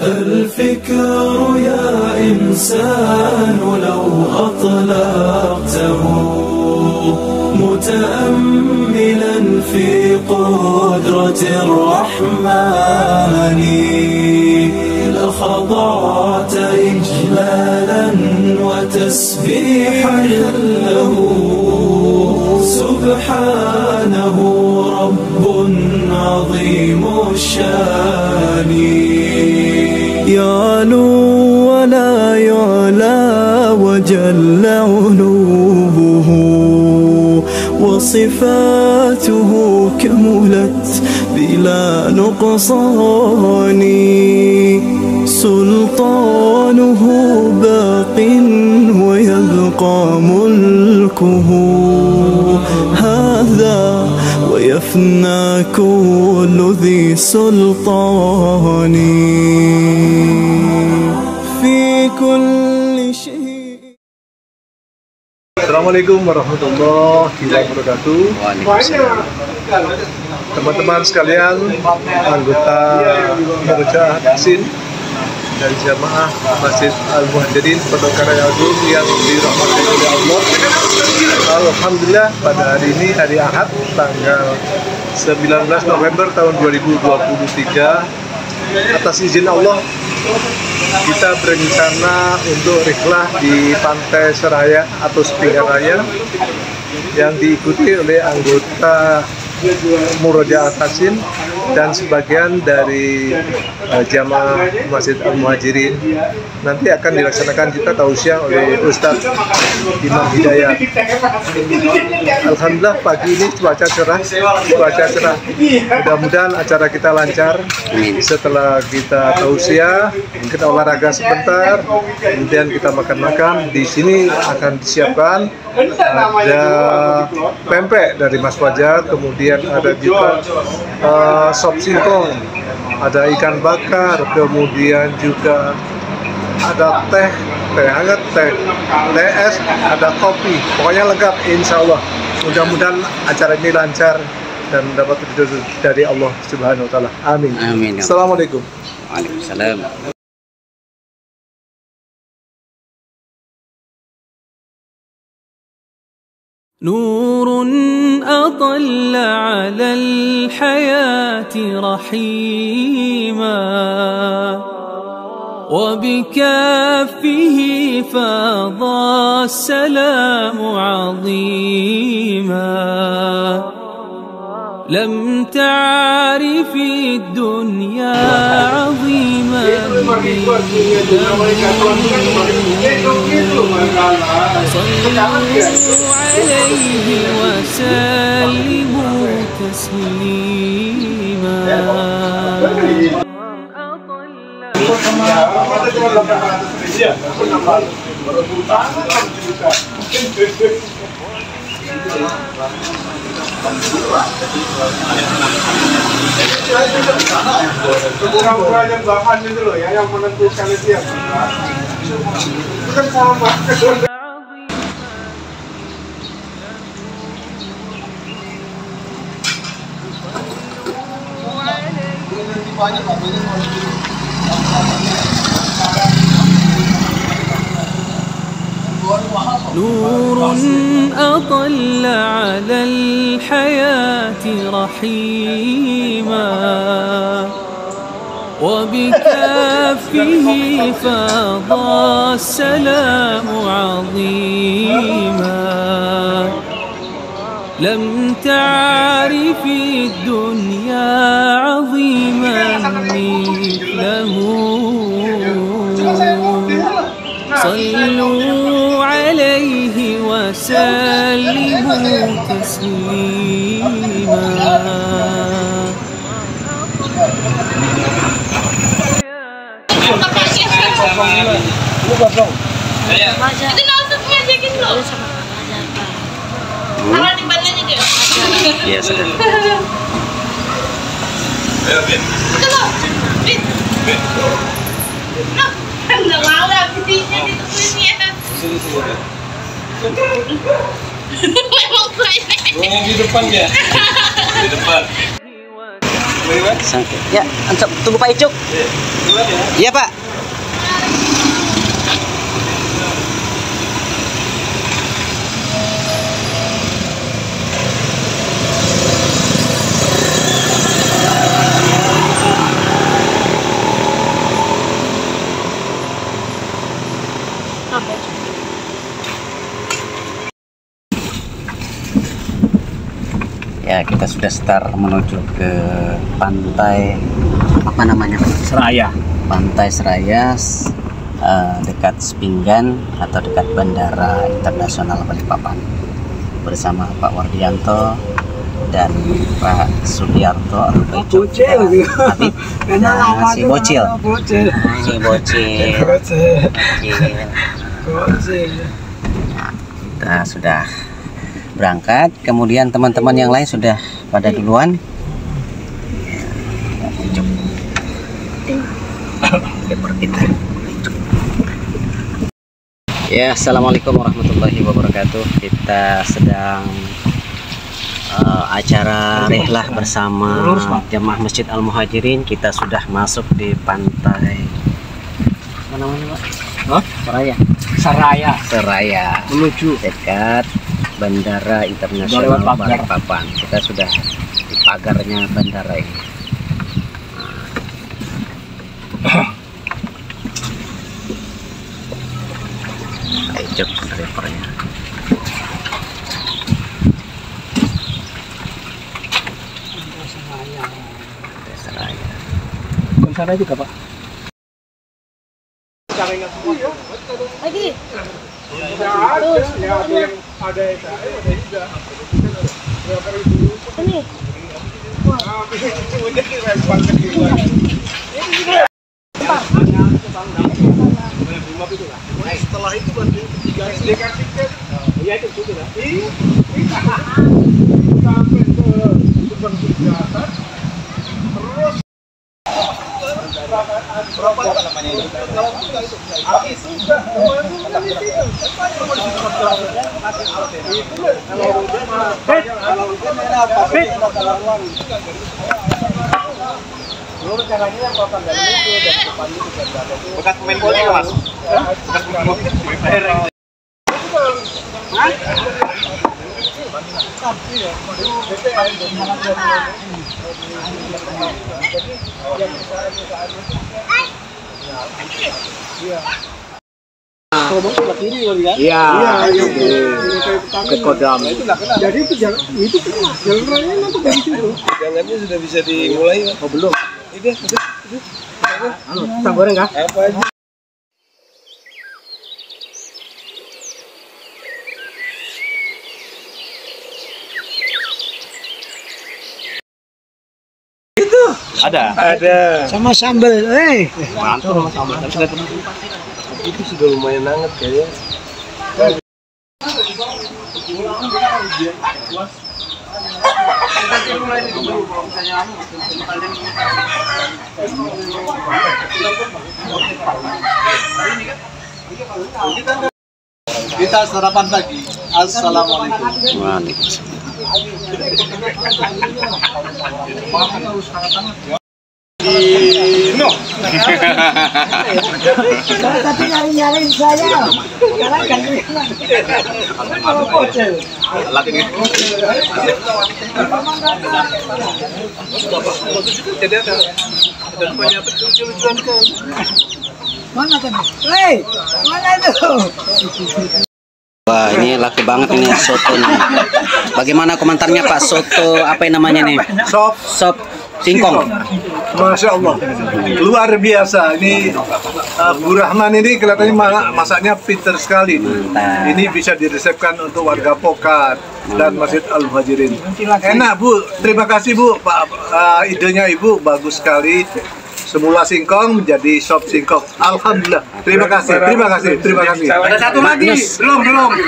الفكر يا إنسان لو أطلقته متأملا في قدرة الرحمن لخضعت إجلالا وتسبيحا له سبحانه رب عظيم الشان يعلو ولا يعلى وجل علوه وصفاته كملت بلا نقصان سلطانه باق ويبقى ملكه هذا ويفنى كل ذي سلطان في كل شيء. Assalamualaikum warahmatullahi wabarakatuh. Teman-teman sekalian, anggota Murojaah Tahsin dari Jamaah Masjid Al-Muhajirin Pondok Karya Agung yang dirahmati oleh Allah. Alhamdulillah pada hari ini, hari Ahad, tanggal 19 November tahun 2023, atas izin Allah kita berencana untuk rihlah di Pantai Seraya atau Sepinggan Raya yang diikuti oleh anggota Murojaah Tahsin dan sebagian dari jamaah Masjid Al-Muhajirin. Nanti akan dilaksanakan kita tausiah oleh Ustadz Imam Hidayat. Alhamdulillah pagi ini cuaca cerah. Mudah-mudahan acara kita lancar. Setelah kita tausiah, kita olahraga sebentar, kemudian kita makan-makan. Di sini akan disiapkan ada pempek dari Mas Fajar, kemudian ada juga sop singkong, ada ikan bakar, kemudian juga ada teh hangat, teh es, ada kopi, pokoknya lengkap insya Allah. Mudah-mudahan acara ini lancar dan mendapat ridho dari Allah Subhanahu wa Ta'ala. Amin. Amin. Assalamualaikum. Waalaikumsalam. نور أطل على الحياة رحيما وبكافه فاض السلام عظيما لم تعرف الدنيا عظيما صلوا عليه وسلموا تسليما. Kekurangan bahan itu loh ya yang menentukan itu ya. Itu kan sama. نور أطل على الحياة رحيما وبكافه فاض السلام عظيما لم تعرف الدنيا عظيما مثله صلوا عليه وسلموا تسليما. Itu notebooknya aja gitu loh. Taruh di badannya dia. Iya, sudah. Ayo, Bin. Itu loh. Bin. Loh, nggak mau lah bisinya ditulisnya. Memang gue ini. Di depan ya? Di depan. Ya, tunggu Pak Icuk. Iya Pak. Ya, kita sudah start menuju ke pantai apa namanya? Seraya. Pantai Seraya, dekat Sepinggan atau dekat Bandara Internasional Balikpapan, bersama Pak Wardianto dan Pak Sugiarto atau Pak Icuk, Habib, si Bocil. Si Bocil. Nah, kita sudah berangkat, kemudian teman-teman yang lain sudah pada duluan. Ya, assalamualaikum warahmatullahi wabarakatuh. Kita sedang acara rihlah bersama jamaah Masjid Al Muhajirin. Kita sudah masuk di pantai apa namanya Pak? Seraya. Seraya menuju dekat Bandara Internasional Balikpapan. Kita sudah di pagarnya bandara ini. Ayo drivernya. Seraya. Sana juga Pak. Lagi. Ini. Setelah itu baru disediakan tiket. Iya itu sudah. Sampai ke Subang Jasa. Terus berapa namanya itu? Sudah. Bekas pemain bola ya Mas? Bekas pemain bola. Iya, ke Kodam. Jadi itu jalan raya nanti dari situ. Jalannya sudah bisa dimulai. Oh belum? Itu. Kita goreng kah? Apa aja? Itu ada Sama sambal, mantap sama sambal. Itu sudah lumayan hangat kayaknya. Kita sarapan pagi. Assalamualaikum. Waalaikumsalam. No. Tadi nyari-nyariin saya. Karena kan kalau bocil. Jadi ada banyak lucu-lucuan kan. Mana tadi? Mana itu? Wah, ini laku banget ini soto nih. Bagaimana komentarnya Pak, soto apa yang namanya nih? Sop singkong. Masya Allah, luar biasa. Ini Bu Rahman ini kelihatannya masaknya pinter sekali. Mantap. Ini bisa diresepkan untuk warga Pokat dan Masjid Al Muhajirin. Enak Bu, terima kasih Bu. Pak, idenya Ibu bagus sekali. Semula singkong menjadi sop singkong. Alhamdulillah. Terima kasih. Ada satu lagi. Belum.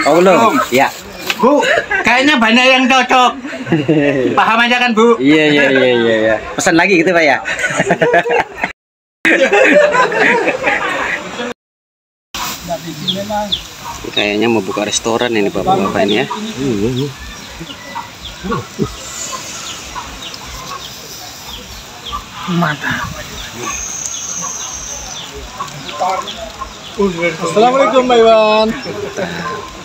Oh, belum. Ya. Bu, kayaknya banyak yang cocok. Paham aja kan, Bu? Iya. Pesan lagi gitu Pak ya. Kayaknya mau buka restoran ini Bapak-bapak ini ya. Mantap. Assalamualaikum Pak Iwan.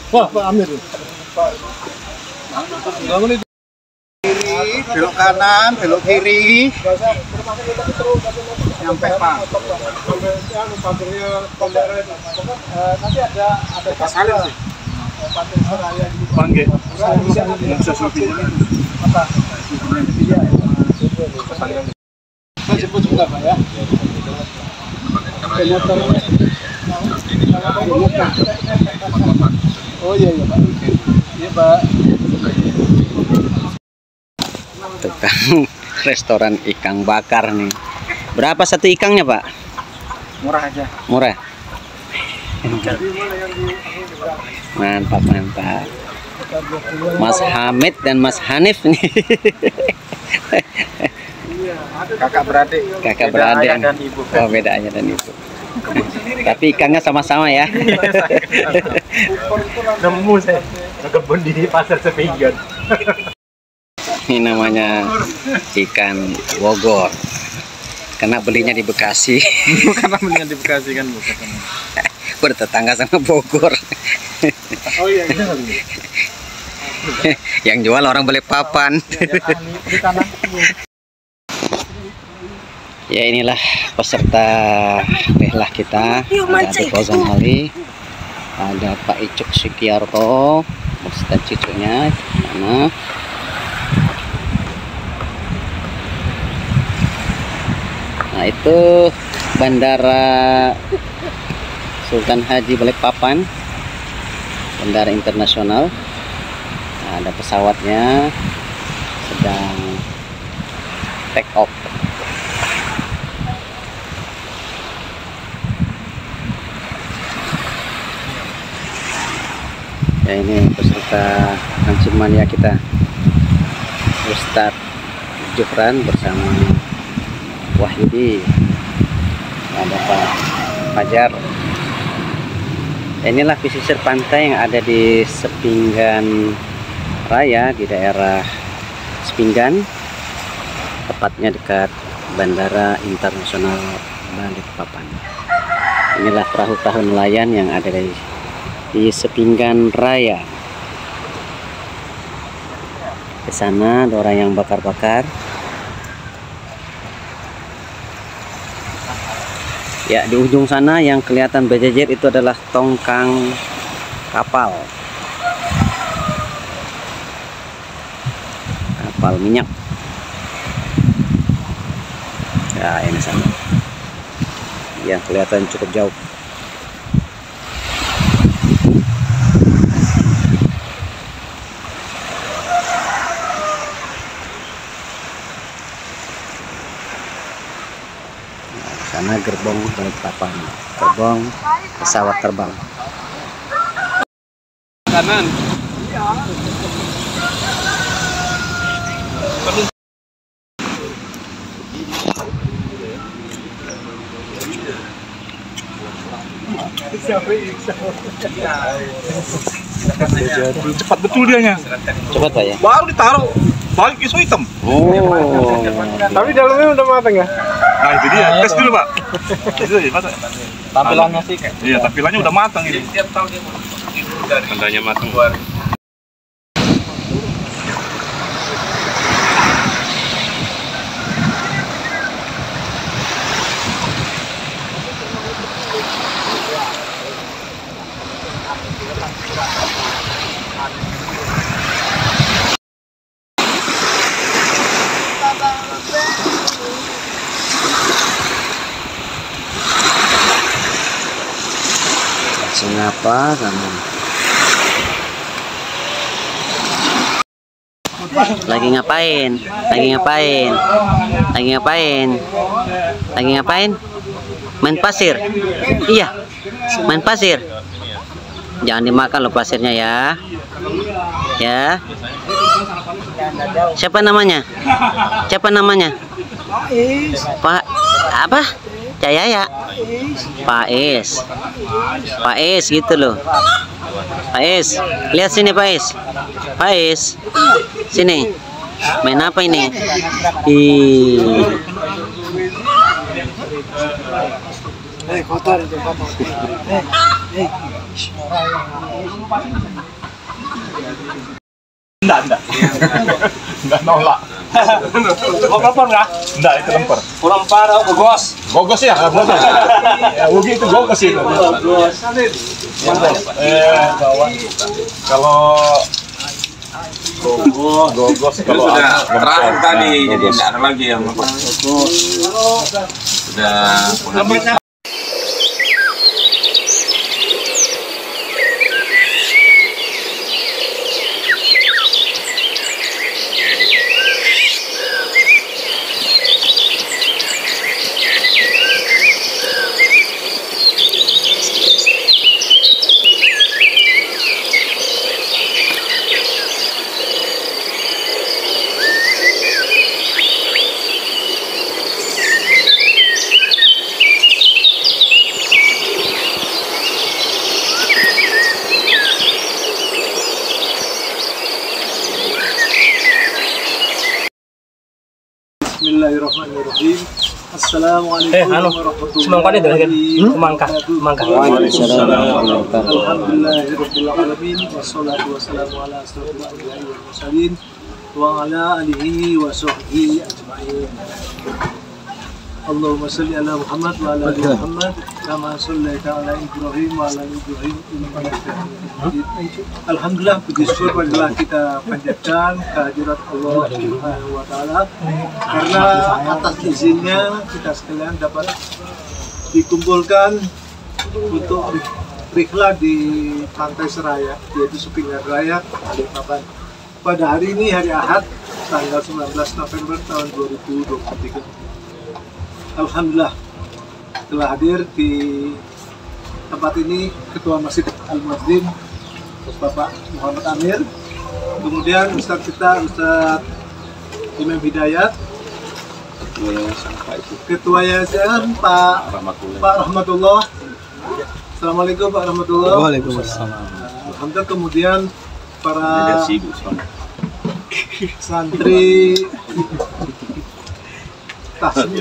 Wah, Pak Amir. Assalamualaikum. Belok kanan, belok kiri. Sampai Pak. Nanti ada pasalnya sih. Panggil. Bisa shopping. Saya jemput juga Pak ya. Oh iya Pak. Iya Pak. Tukang restoran ikan bakar nih. Berapa satu ikannya, Pak? Murah aja. Murah. Mantap, mantap. Mas Hamid dan Mas Hanif nih. Kakak beradik. Kakak Beda beradik. ayah dan ibu. Oh, beda ayah dan ibu. Tapi ikannya sama-sama ya. Nemu saya. Kebun di pasar Sepinggan. Ini namanya ikan Bogor. Karena belinya di Bekasi. Karena belinya di Bekasi kan bukan. Bertetangga sama Bogor. Oh iya. Yang jual orang Balikpapan. Ya inilah peserta rehlah kita. Ada Fauzan Ali, ada Pak Icuk Sukiarto beserta cucunya. Mana? Nah itu Bandara Sultan Haji Balikpapan, bandara internasional. Nah, ada pesawatnya sedang take off. Ya ini peserta Hansip Mania kita, Ustadz Juhran bersama Wahyudi, ada Pak Fajar. Inilah pesisir pantai yang ada di Sepinggan Raya, di daerah Sepinggan, tepatnya dekat Bandara Internasional Balikpapan. Inilah perahu-perahu nelayan yang ada di Sepinggan Raya. Di sana ada orang yang bakar-bakar. Ya, di ujung sana yang kelihatan berjejer itu adalah tongkang kapal. Kapal minyak. Ya, ini sana. Yang kelihatan cukup jauh. Sana gerbong Balikpapan, gerbong pesawat terbang. Kanan. Cepat betul dianya. Cepat Pak ya. Baru ditaruh, balik isu hitam. Oh. Tapi dalamnya udah matang ya? Nah itu dia, tes dulu Pak. Itu ya, masa? Tampilannya sih kayak. Iya, tampilannya udah matang ini. Tandanya matang. Kenapa kamu? Lagi ngapain? Lagi ngapain? Lagi ngapain? Lagi ngapain? Main pasir? Iya, main pasir. Jangan dimakan loh pasirnya ya. Ya. Siapa namanya? Siapa namanya? Pak apa? Cahaya ya? Pak Is. Pak Is gitu loh. Pak Is, lihat sini Pak Is. Pak Is, sini. Main apa ini? Ih. Kotor itu kotor. Enggak nolak. Mau lemper nggak? Enggak, itu lemper. Lemper, gogos. Gogos ya, gogos. Ya, Ugi itu gogos itu. Kalau gogos kalau sudah terakhir tadi, jadi tidak ada lagi yang sudah. Bismillahirrahmanirrahim. Assalamualaikum warahmatullahi wabarakatuh. Alhamdulillahirabbil alamin wassalatu wassalamu ala asyrofil anbiya'i wal mursalin wa ala alihi wa sahbihi ajma'in. Allahumma shalli ala Muhammad wa ala ali Muhammad kama shallaita ala Ibrahim wa ala ali Ibrahim innaka Hamidum Majid. Alhamdulillah, puji syukur marilah kita panjatkan kehadirat Allah Subhanahu wa taala karena atas izinnya kita sekalian dapat dikumpulkan untuk rihlah di Pantai Seraya, yaitu Supingan Raya, Balikpapan. Pada hari ini, hari Ahad, tanggal 19 November tahun 2023. Alhamdulillah telah hadir di tempat ini Ketua Masjid Al-Muadzin Bapak Muhammad Amir, kemudian Ustadz kita Ustadz Imam Hidayat, Ketua Yayasan Pak Rahmatullah. Assalamualaikum Pak Rahmatullah. Waalaikumsalam. Alhamdulillah, kemudian para santri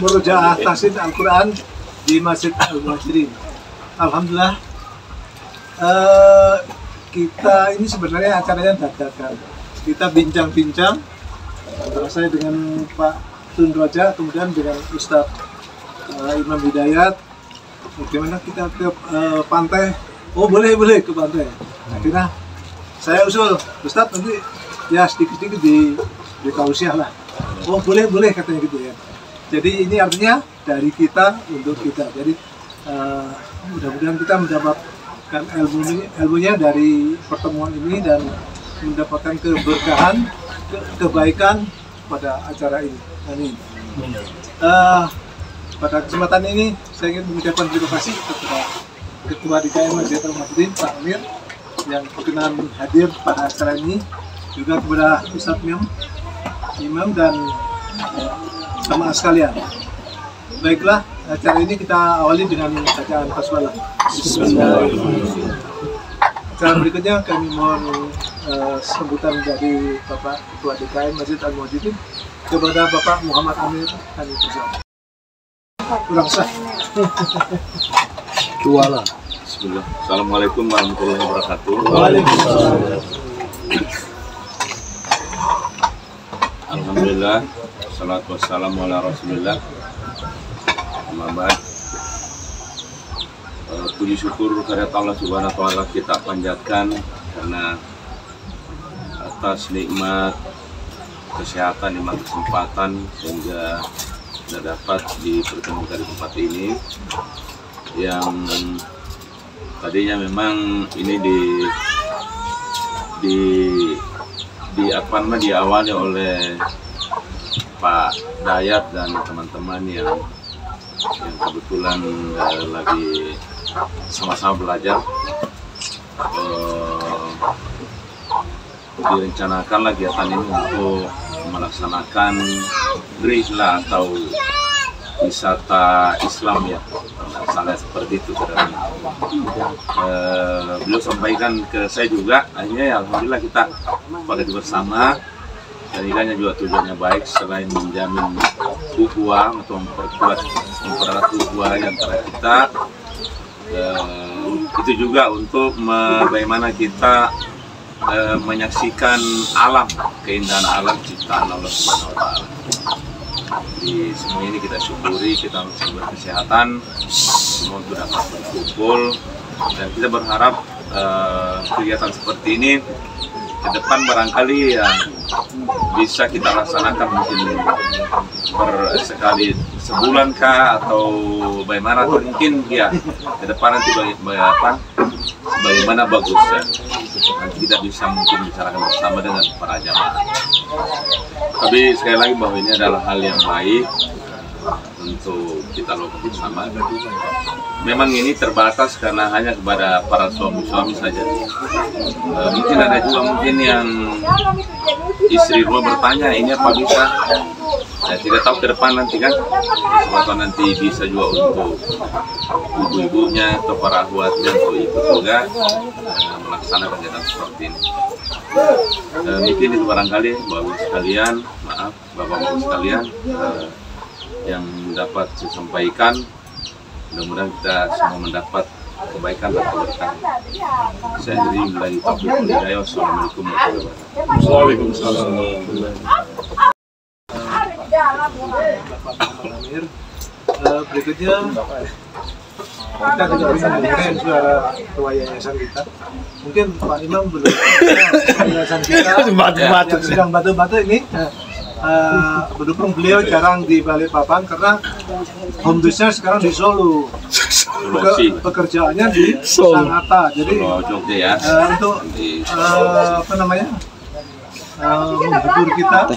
Murojaah Tahsin Al-Quran di Masjid Al-Muhajirin. Alhamdulillah, kita ini sebenarnya acaranya dadakan. Kita bincang-bincang antara saya dengan Pak Tun Roja, kemudian dengan Ustadz Imam Hidayat, bagaimana kita ke pantai. Oh boleh ke pantai. Akhirnya saya usul, Ustadz nanti ya sedikit-sedikit di tausiah lah. Oh boleh katanya gitu ya. Jadi ini artinya dari kita untuk kita. Jadi mudah-mudahan kita mendapatkan ilmunya dari pertemuan ini dan mendapatkan keberkahan, kebaikan pada acara ini. Amin. Pada kesempatan ini saya ingin mengucapkan terima kasih kepada Ketua DKM Masjid Al-Muadzin Pak Amir yang berkenan hadir pada acara ini, juga kepada Ustadz Imam dan sama sekalian. Baiklah, acara ini kita awali dengan bacaan basmalah. Bismillahirrahmanirrahim. Acara berikutnya kami mohon sambutan dari Bapak Ketua DKM Masjid Al-Muadzin kepada Bapak Muhammad Amir Hani Bersama. Kurang sah. Jualan. Bismillah. Assalamualaikum warahmatullahi wabarakatuh. Waalaikumsalam. Alhamdulillah. Salatu wassalamu ala rasulillah. Muhammad. Puji syukur kehadirat Allah Subhanahu wa taala kita panjatkan karena atas nikmat kesehatan, nikmat kesempatan sehingga kita dapat dipertemukan di tempat ini yang tadinya memang ini diawali oleh Pak Dayat dan teman-teman yang kebetulan lagi sama-sama belajar. Direncanakan kegiatan ini untuk melaksanakan rihlah atau wisata Islam ya, salah seperti itu. Beliau sampaikan ke saya juga, akhirnya ya alhamdulillah kita pada bersama Jadikannya juga tujuannya baik, selain menjamin ukhuwah atau mempererat ukhuwah antara kita, itu juga untuk bagaimana kita menyaksikan alam, keindahan alam ciptaan Allah Subhanahu wa Ta'ala. Di semua ini kita syukuri, kita masih berkesehatan, semua itu dapat berkumpul, dan kita berharap kegiatan seperti ini ke depan barangkali ya bisa kita laksanakan mungkin sekali sebulan kah atau bagaimana, atau mungkin ya ke depan nanti bagaimana bagusnya nanti kita bisa mungkin bicarakan bersama dengan para jamaah. Tapi sekali lagi bahwa ini adalah hal yang baik untuk kita lakukan bersama. Memang ini terbatas karena hanya kepada para suami-suami saja. Mungkin ada juga mungkin yang istri rumah bertanya, ini apa bisa? Saya tidak tahu ke depan nanti kan, atau nanti bisa juga untuk ibu-ibunya atau para akhwatnya untuk ikut juga melaksanakan kegiatan seperti ini. Mungkin itu barangkali bapak sekalian, maaf bapak-bapak sekalian yang dapat saya sampaikan. Mudah-mudahan kita semua mendapat kebaikan dan keberkahan. Saya sendiri lagi taufiq wal hidayah. Wassalamualaikum warahmatullahi wabarakatuh. Berikutnya kita juga bisa mendengarkan suara ketua yayasan kita. Mungkin Pak Imam belum yayasan kita yang sedang batu-batu ini. Berhubung beliau jarang di Balikpapan karena home base-nya sekarang di Solo, pekerjaannya di Sangatta. Jadi untuk apa namanya, menghibur kita,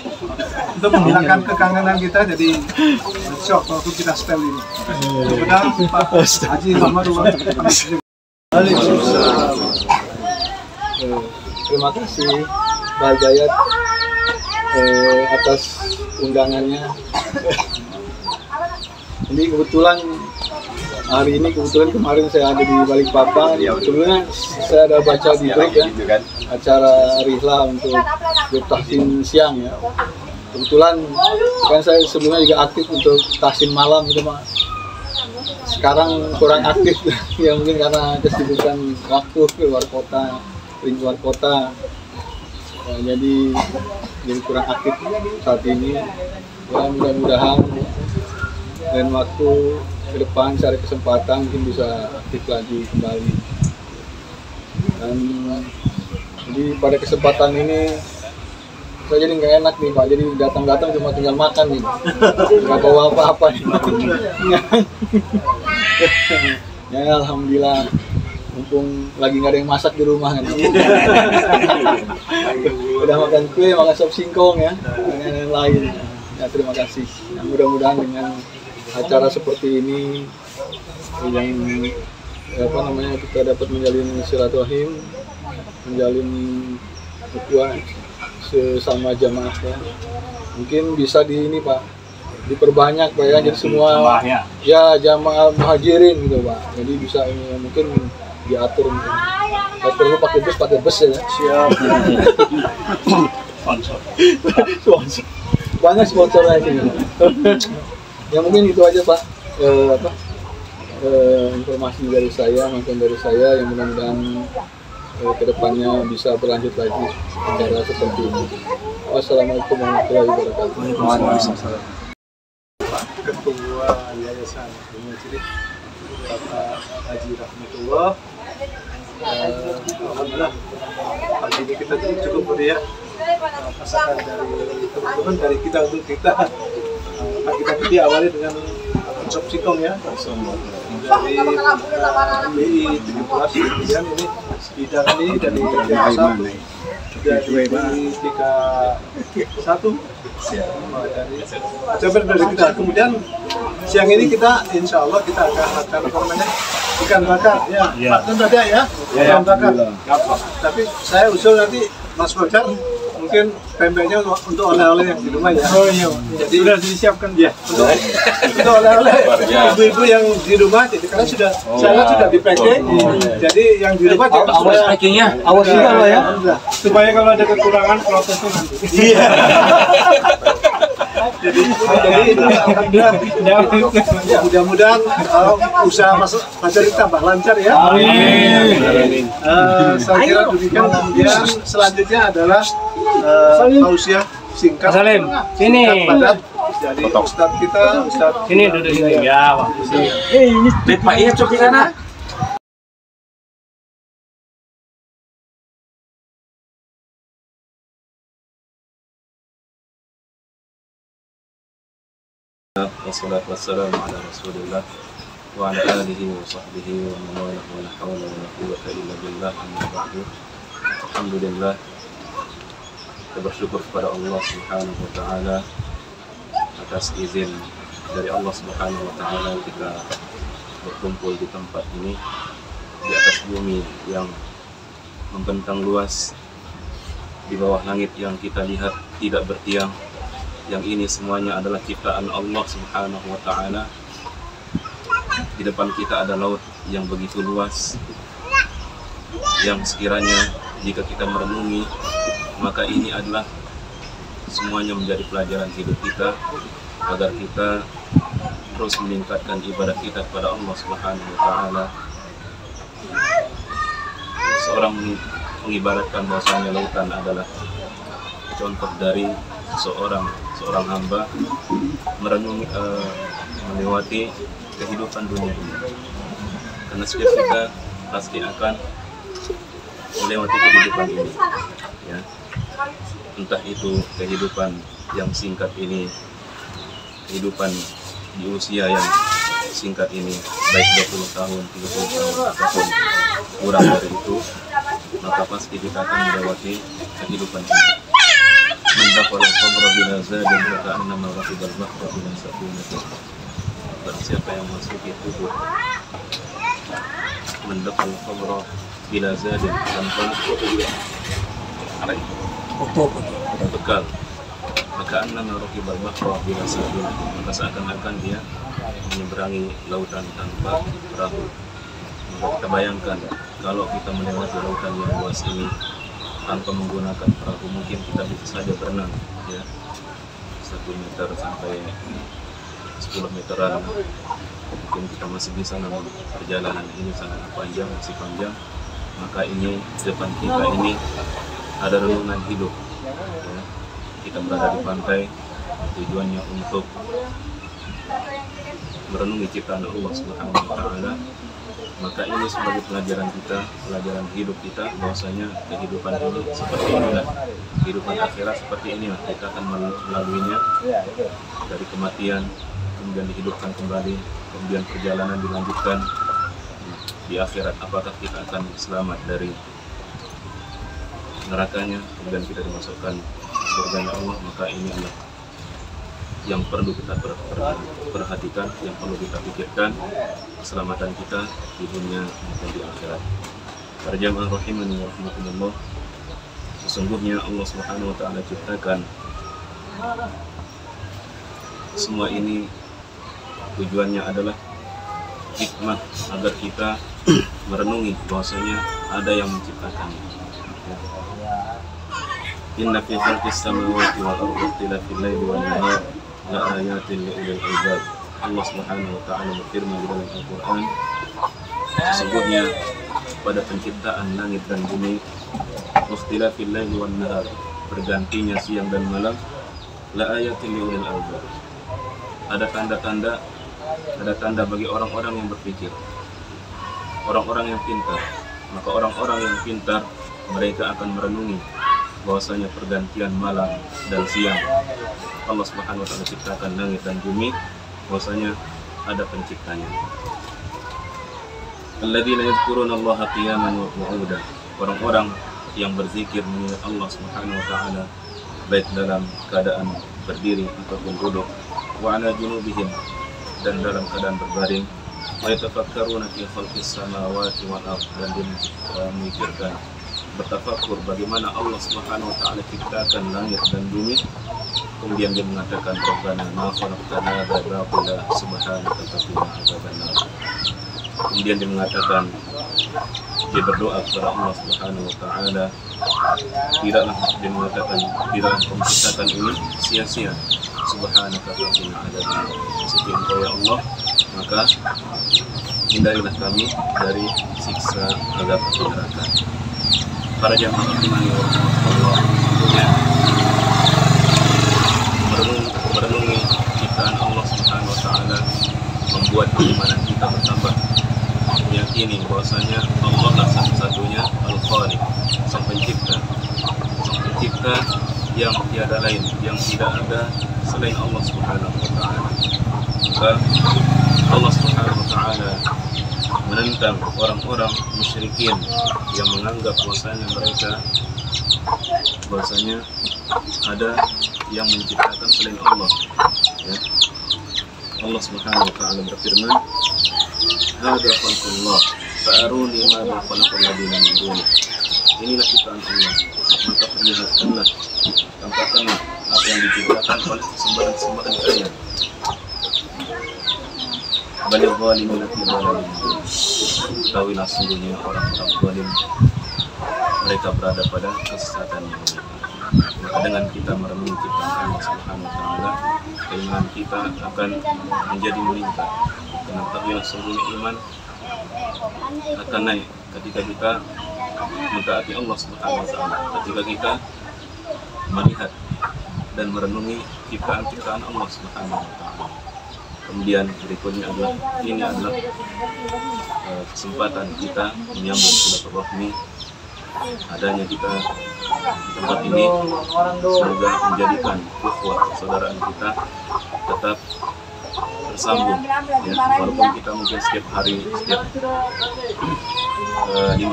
untuk menghilangkan kekangenan kita, jadi shock waktu kita setel ini. Mudah-mudahan Pak Haji Rahmatullah. Terima kasih Pak Hidayat atas undangannya. Ini kebetulan hari ini, kemarin saya ada di Balikpapan. Sebelumnya saya ada baca di break ya, acara rihla untuk tahsin siang ya. Kebetulan kan saya sebelumnya juga aktif untuk tahsin malam gitu Pak. Sekarang kurang aktif ya, mungkin karena kesibukan waktu keluar kota, luar kota. Jadi kurang aktif saat ini. Ya, mudah-mudahan dan waktu ke depan cari kesempatan mungkin bisa aktif lagi kembali. Dan jadi pada kesempatan ini saya jadi nggak enak nih Pak, jadi datang-datang cuma tinggal makan nih, nggak bawa apa-apa nih. Ya alhamdulillah, mumpung lagi nggak ada yang masak di rumah kan. Udah makan kue, makan sop singkong ya, dengan yang lain. Ya terima kasih. Nah, mudah-mudahan dengan acara seperti ini yang apa namanya, kita dapat menjalin silaturahim, menjalin ukhuwah sesama jamaah ya. Mungkin bisa di ini Pak, diperbanyak Pak ya, jadi semua ya jamaah muhajirin gitu Pak. Jadi bisa ini mungkin diatur mungkin. Kalau perlu pakai bus ya. Siap. Sponsor. Banyak sponsornya ini. Ya mungkin itu aja Pak. Informasi dari saya, mungkin dari saya, yang mudah-mudahan kedepannya bisa berlanjut lagi acara seperti ini. Wassalamualaikum warahmatullahi wabarakatuh. Ketua Yayasan Muhajirin Bapak Haji Rahmatullah. Alhamdulillah pagi ini kita cukup meriah, pasangan dari teman-teman, dari kita untuk kita. Kita tadi awali dengan sop singkong ya, dari BI 17, kemudian ini bidang ini dari Asap, dari 31 dari kita. Kemudian siang ini kita insya Allah kita akan makan apa namanya, ikan bakar ya, Pak Tun ada ya, ikan bakar. Tapi saya usul nanti Mas Fajar mungkin pempeknya untuk oleh-oleh yang di rumah ya. Oh iya. Jadi Sudah disiapkan ya untuk oleh-oleh ibu-ibu yang di rumah. Jadi karena sudah sudah di packing. Jadi yang di rumah juga Awas packingnya. Awas juga loh ya. Alhamdulillah. Supaya kalau ada kekurangan protesnya nanti. Iya. Jadi itu alhamdulillah. Ya, mudah-mudahan usaha pasar ini tambah lancar ya. Amin. Saya kira demikian. Kemudian selanjutnya adalah tausiah singkat. Salim, sini. Singkat padat. Jadi Ustadz kita, Ustadz Sini duduk sini. Ya, Pak. Pak iya cok di sana. Wassalatu wassalamu ala Rasulillah wa ala alihi wa sahbihi wa man wala wa la hawla wa la quwwata illa billah amma ba'du. Alhamdulillah, kita bersyukur kepada Allah Subhanahu wa taala atas izin dari Allah Subhanahu wa taala kita berkumpul di tempat ini di atas bumi yang membentang luas, di bawah langit yang kita lihat tidak bertiang. Yang ini semuanya adalah ciptaan Allah Subhanahu wa taala. Di depan kita ada laut yang begitu luas, yang sekiranya jika kita merenungi, maka ini adalah semuanya menjadi pelajaran hidup kita agar kita terus meningkatkan ibadah kita kepada Allah Subhanahu wa taala. Seorang mengibaratkan bahwasanya lautan adalah contoh dari seorang hamba merenungi melewati kehidupan dunia ini. Karena setiap kita pasti akan melewati kehidupan ini, ya. Entah itu kehidupan yang singkat ini, kehidupan di usia yang singkat ini, baik 20 tahun, 30 tahun, ataupun kurang dari itu, maka pasti kita akan melewati kehidupan ini. Mendakul al-khamra bila zadin wa ka'annama raqibal bahra bila safinah. Barang siapa yang masuki tubuh mendakul al-khamra bila zadin tanpa bekal, maka annama raqibal bahra bila safinah, maka seakan-akan dia menyeberangi lautan tanpa perahu. Maka kita bayangkan kalau kita melewati lautan yang luas ini tanpa menggunakan perahu, mungkin kita bisa saja berenang, ya, 1 meter sampai 10 meteran, mungkin kita masih bisa, namun perjalanan ini sangat panjang, masih panjang. Maka ini depan kita ini ada renungan hidup, ya. Kita berada di pantai, tujuannya untuk merenungi ciptaan Allah Subhanahu wa taala. Maka ini sebagai pelajaran kita, pelajaran hidup kita, bahwasanya kehidupan ini seperti inilah, kehidupan akhirat seperti inilah, kita akan melaluinya dari kematian, kemudian dihidupkan kembali, kemudian perjalanan dilanjutkan di akhirat. Apakah kita akan selamat dari nerakanya, kemudian kita dimasukkan surganya Allah? Maka ini adalah yang perlu kita perhatikan, yang perlu kita pikirkan, keselamatan kita di dunia dan di akhirat. Para jamaah rahimani wa rahmatullah, sesungguhnya Allah Subhanahu wa taala ciptakan semua ini, tujuannya adalah hikmah agar kita merenungi bahwasanya ada yang menciptakannya. Inna fi khalqis samawati wal ardi ikhtilafil laili wan nahar la ayatin li ulil albab. Allah Subhanahu wa taala berfirman di dalam Al-Qur'an, sesungguhnya pada penciptaan langit dan bumi, ikhtilafil laili wan nahar, bergantinya siang dan malam, la ayatin li ulil albab, ada tanda-tanda, ada tanda bagi orang-orang yang berpikir, orang-orang yang pintar. Maka orang-orang yang pintar mereka akan merenungi bahwasanya pergantian malam dan siang Allah Subhanahu wa taala ciptakan langit dan bumi, bahwasanya ada penciptanya. Alladzina yadhkuruna Allaha qiyaman wa qu'udan, orang-orang yang berzikir mengingat Allah Subhanahu wa taala baik dalam keadaan berdiri ataupun duduk, wa ala junubihim, dan dalam keadaan berbaring, wa yatafakkaruna fi khalqis samawati wal ardh, dan dia memikirkan bertafakur bagaimana Allah Subhanahu wa taala ciptakan langit dan bumi. Kemudian dia mengatakan Rabbana ma khalaqtana hadza batila subhanaka faqina adzabannar. Kemudian dia mengatakan, dia berdoa kepada Allah Subhanahu wa taala, tidaklah dia mengatakan tidaklah kau menciptakan ini sia-sia. Subhanaka faqina adzabannar. Suci Engkau ya Allah, maka hindarilah kami dari siksa azab neraka. Para jamaah imani Allah, merenungi ciptaan Allah Subhanahu wa taala membuat keimanan kita bertambah. Meyakini bahwasanya Allah lah satu-satunya Al-Khaliq, sang pencipta yang tiada lain, yang tidak ada selain Allah Subhanahu wa taala. Maka Allah Subhanahu wa taala menentang orang-orang musyrikin yang menganggap bahwasanya ada yang menciptakan selain Allah. Ya. Allah Subhanahu wa taala berfirman, "Hadza khalqullah, fa'aruni madza khalaqal ladina min dunih." Inilah ciptaan Allah, maka perlihatkanlah, tampakkanlah apa yang diciptakan oleh sembahan-sembahan kalian. Balik zalim fi dhalalin. Ketahuilah sungguhnya orang-orang zalim, mereka berada pada kesesatan yang nyata. Maka dengan kita merenungi ciptaan Allah Subhanahu wa taala, keimanan kita akan menjadi meningkat. Karena ketahuilah sungguhnya iman akan naik ketika kita mentaati Allah Subhanahu wa taala, ketika kita melihat dan merenungi ciptaan-ciptaan Allah Subhanahu wa taala. Kemudian berikutnya adalah kesempatan kita menyambung silaturahmi. Adanya kita di tempat ini semoga menjadikan ukhuwah persaudaraan kita tetap tersambung, ya, walaupun kita mungkin setiap 5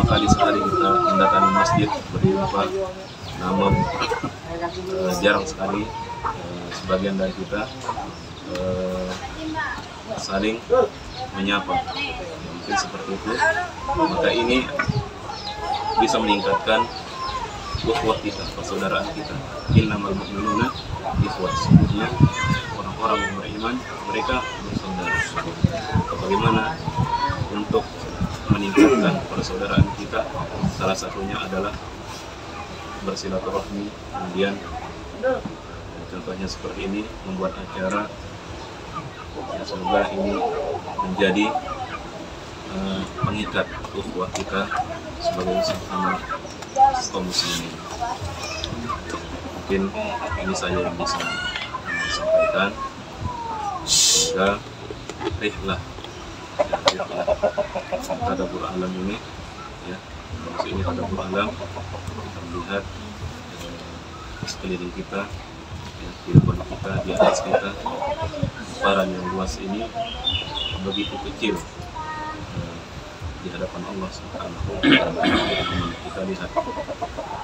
kali sehari kita mendatangi masjid berjumpa, namun jarang sekali sebagian dari kita saling menyapa, ya, mungkin seperti itu. Maka ini bisa meningkatkan ukhuwah kita, persaudaraan kita. Innamal mu'minuna ikhwah, sesungguhnya orang-orang yang beriman mereka bersaudara. Bagaimana untuk meningkatkan persaudaraan kita? Salah satunya adalah bersilaturahmi. Kemudian contohnya seperti ini, membuat acara. Ya, semoga ini menjadi pengikat ukhuwah kita sebagai sesama kaum muslimin. Mungkin ini saja yang bisa sampaikan. Semoga rihlah tadabbur alam ini, ya, maksud ini tadabbur alam, kita melihat sekeliling kita, ya, di depan kita, di atas kita, hamparan yang luas ini begitu kecil di hadapan Allah Subhanahu wa taala. Kita lihat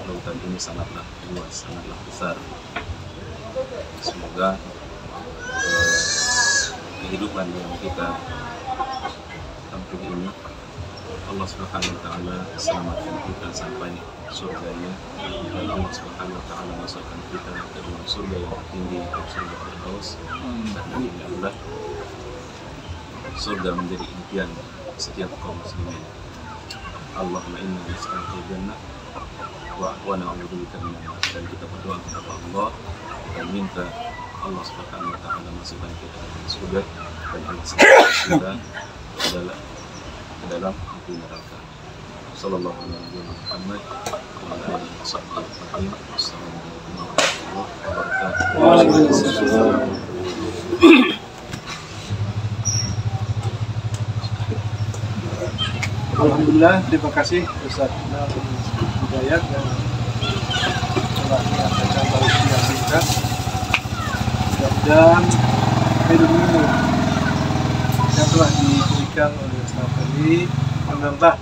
lautan ini sangatlah luas, sangatlah besar. Semoga kehidupan yang kita tempuh ini Allah Subhanahu wa taala selamatkan kita sampai surganya, dan Allah Subhanahu wa taala masukkan kita ke dalam surga yang tinggi, surga Firdaus. Karena ini adalah surga menjadi impian setiap kaum muslimin. Allahumma inna nas'aluka al-jannah wa na'udzubika minan nar. Dan kita berdoa kepada Allah dan minta Allah Subhanahu wa taala masukkan kita ke dalam surga, dan Allah kita ke dalam api neraka. Sallallahu alaihi Muhammad wa ala alihi washabbihi. Assalamualaikum warahmatullahi wabarakatuh. Waalaikumsalam. Alhamdulillah, terima kasih Ustaz Hidayat yang telah menyampaikan tausiah singkat dan ilmu yang telah diberikan oleh Ustaz tadi menambah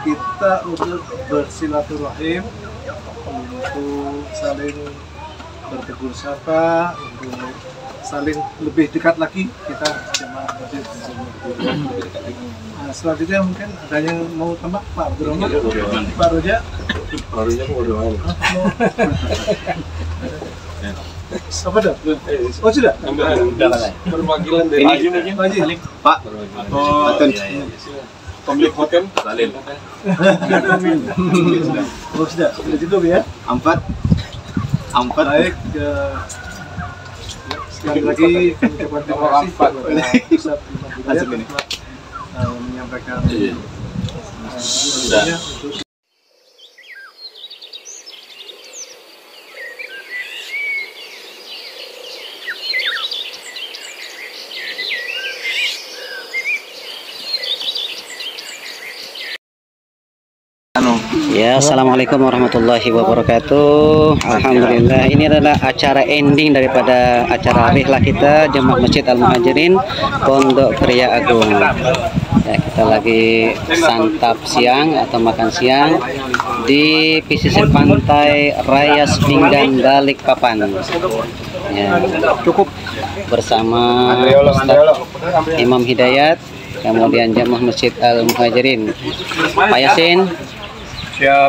kita untuk bersilaturahim, untuk saling bertegur sapa, untuk saling lebih dekat lagi kita jemaah masjid. Nah, selanjutnya mungkin ada yang mau tambah Pak Abdurrahman, Pak Roja. Pak Roja mau doang. Apa dah? Oh sudah? Sudah lah. Perwakilan dari Haji mungkin. Haji. Pak. Oh, pemilik hotel. Salim. Oh sudah cukup ya? Empat. Baik. Sekali lagi kami ucapkan terima kasih kepada Ustaz Imam Hidayat telah menyampaikan untuk Ya, assalamualaikum warahmatullahi wabarakatuh. Alhamdulillah, ini adalah acara ending daripada acara rihlah kita Jemaah Masjid Al-Muhajirin Pondok Pria Agung. Ya, kita lagi santap siang atau makan siang di pesisir pantai Raya Sepinggan, Balikpapan. Ya, cukup bersama Ustaz Imam Hidayat, kemudian Jemaah Masjid Al-Muhajirin. Pak Yasin. Siap.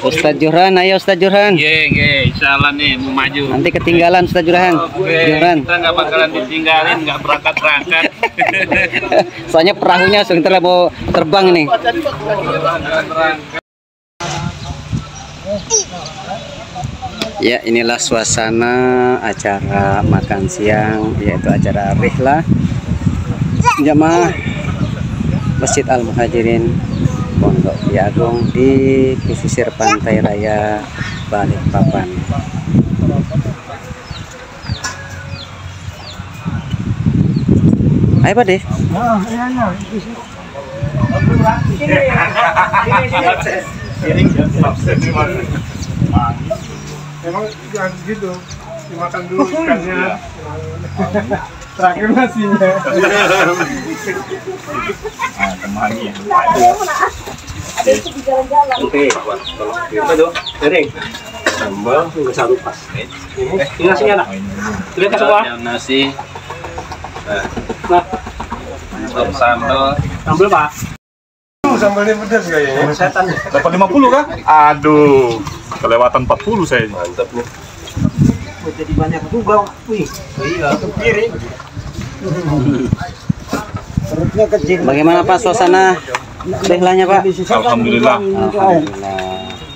Ustaz Juhran, ayo Ustaz Juhran. Insyaallah nih mau maju. Nanti ketinggalan Ustaz Juhran. Juhran. Kita nggak bakalan ditinggalin, nggak berangkat. Soalnya perahunya sebentar mau terbang nih. Ya, inilah suasana acara makan siang, yaitu acara rihlah Jamaah Masjid Al-Muhajirin Pondok Pria Agung di pesisir pantai raya Balikpapan. Ayo Pak deh. Emang jangan gitu, dimakan dulu ikannya. Terakhir nasinya. Temannya. Oke. Apa tuh? Kering. Sambal nggak satu pas. Ini nasinya nak. Lihat semua. Nasi. Nah. Sambal. Sambal Pak. Sambalnya pedas kayaknya. Setan. Dapat 50 kah? Aduh, kelewatan 40 saya. Mantap nih. Jadi banyak juga. Wih. Iya, piring. Perutnya kecil. Bagaimana Pak suasana rihlahnya Pak? Alhamdulillah.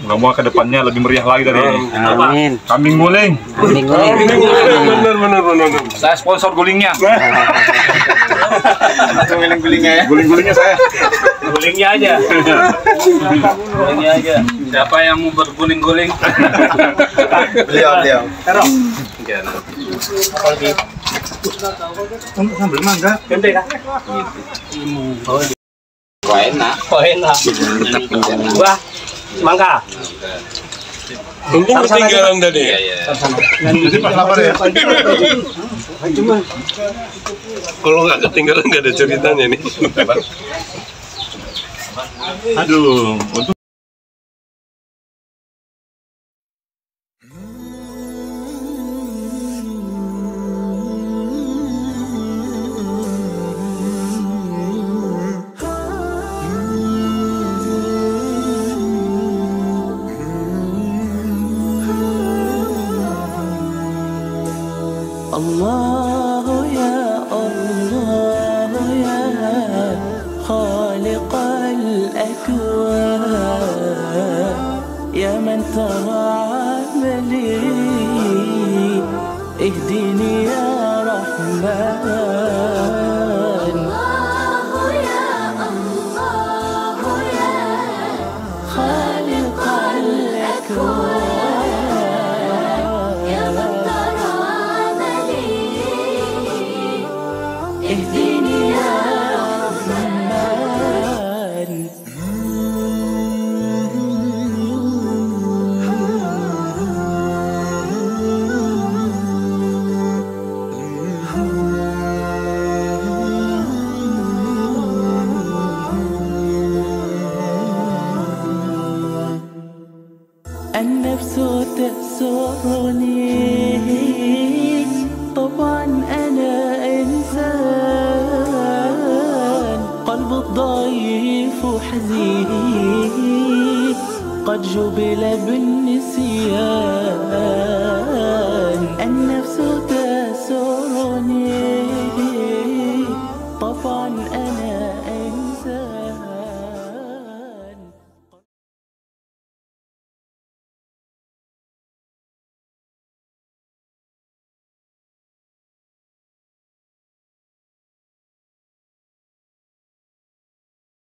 Semoga ke depannya lebih meriah lagi dari ini. Amin. Kambing guling. Kambing guling. Benar. Saya sponsor gulingnya. Guling-gulingnya ya. Guling-gulingnya saya. Gulingnya aja. Gulingnya aja. Siapa yang mau berguling-guling? Beliau. Terong. Sambil mangga. Gede kah? Enak. Wah, mangga. Untung ketinggalan tadi. Kalau nggak ketinggalan nggak ada ceritanya nih. Aduh, untung. الله يا الله يا خالق الأكوان يا من ترى عملي اهدني يا رحمن الله يا الله يا خالق الأكوان يا من ترى عملي اهدني يا رحمن عني طبعا أنا إنسان قلب الضعيف حزين قد جبل بالنسيان